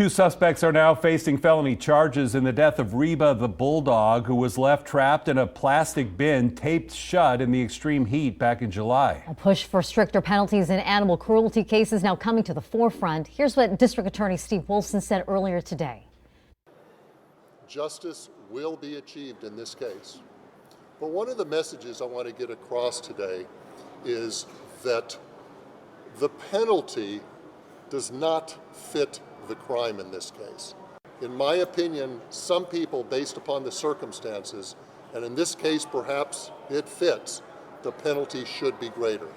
Two suspects are now facing felony charges in the death of Reba the bulldog, who was left trapped in a plastic bin taped shut in the extreme heat back in July. A push for stricter penalties in animal cruelty cases now coming to the forefront. Here's what District Attorney Steve Wolfson said earlier today. Justice will be achieved in this case. But one of the messages I want to get across today is that the penalty does not fit the crime in this case. In my opinion, some people, based upon the circumstances, and in this case perhaps it fits, the penalty should be greater.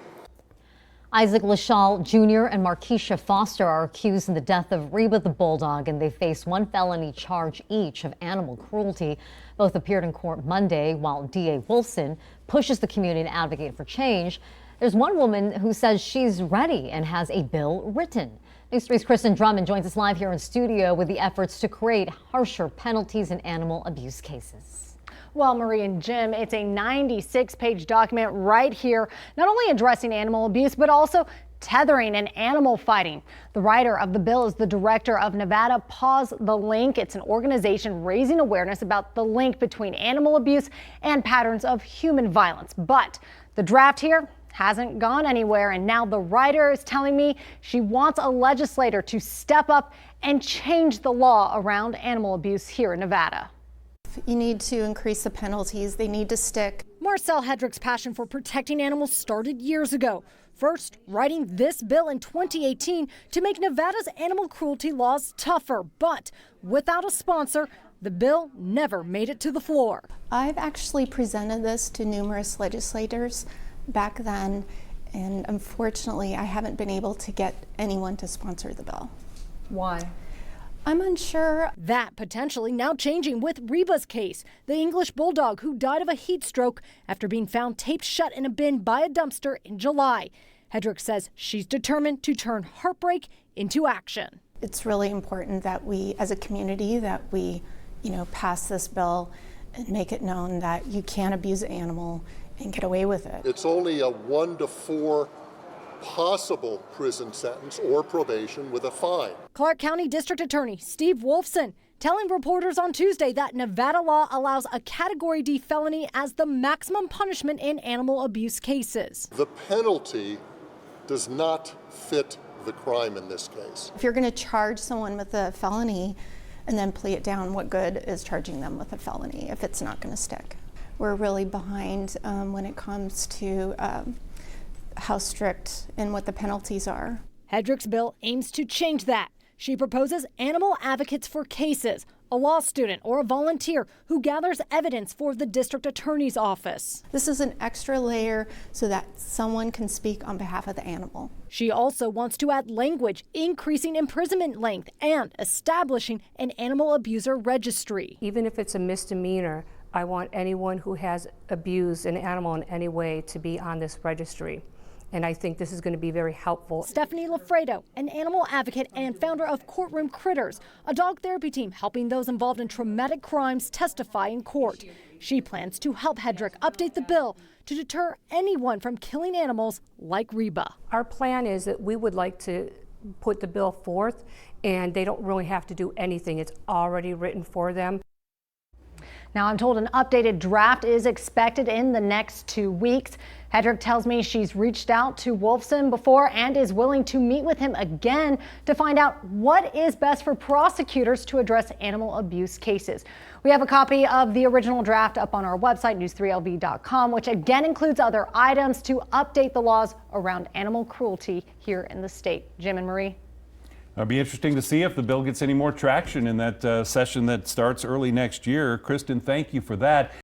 Isaac LaShalle Jr. and Markeisha Foster are accused in the death of Reba the bulldog, and they face one felony charge each of animal cruelty. Both appeared in court Monday, while DA Wolfson pushes the community to advocate for change. There's one woman who says she's ready and has a bill written. News 3's Kristen Drummond joins us live here in studio with the efforts to create harsher penalties in animal abuse cases. Well, Marie and Jim, it's a 96-page document right here, not only addressing animal abuse, but also tethering and animal fighting. The writer of the bill is the director of Nevada Pause the Link. It's an organization raising awareness about the link between animal abuse and patterns of human violence. But the draft here hasn't gone anywhere, and now the writer is telling me she wants a legislator to step up and change the law around animal abuse here in Nevada. You need to increase the penalties. They need to stick. Marcel Hedrick's passion for protecting animals started years ago. First, writing this bill in 2018 to make Nevada's animal cruelty laws tougher. But without a sponsor, the bill never made it to the floor. I've actually presented this to numerous legislators back then, and unfortunately I haven't been able to get anyone to sponsor the bill. Why? I'm unsure. That potentially now changing with Reba's case, the English bulldog who died of a heat stroke after being found taped shut in a bin by a dumpster in July. Hedrick says she's determined to turn heartbreak into action. It's really important that we as a community pass this bill and make it known that you can't abuse an animal and get away with it. It's only a 1 to 4 possible prison sentence or probation with a fine. Clark County District Attorney Steve Wolfson telling reporters on Tuesday that Nevada law allows a Category D felony as the maximum punishment in animal abuse cases. The penalty does not fit the crime in this case. If you're going to charge someone with a felony and then plea it down, what good is charging them with a felony if it's not going to stick? We're really behind when it comes to how strict and what the penalties are. Hedrick's bill aims to change that. She proposes animal advocates for cases, a law student or a volunteer who gathers evidence for the district attorney's office. This is an extra layer so that someone can speak on behalf of the animal. She also wants to add language, increasing imprisonment length and establishing an animal abuser registry. Even if it's a misdemeanor, I want anyone who has abused an animal in any way to be on this registry. And I think this is going to be very helpful. Stephanie Lafredo, an animal advocate and founder of Courtroom Critters, a dog therapy team helping those involved in traumatic crimes testify in court. She plans to help Hedrick update the bill to deter anyone from killing animals like Reba. Our plan is that we would like to put the bill forth, and they don't really have to do anything. It's already written for them. Now, I'm told an updated draft is expected in the next 2 weeks. Hedrick tells me she's reached out to Wolfson before and is willing to meet with him again to find out what is best for prosecutors to address animal abuse cases. We have a copy of the original draft up on our website, news3lv.com, which again includes other items to update the laws around animal cruelty here in the state. Jim and Marie. It'll be interesting to see if the bill gets any more traction in that session that starts early next year. Kristen, thank you for that.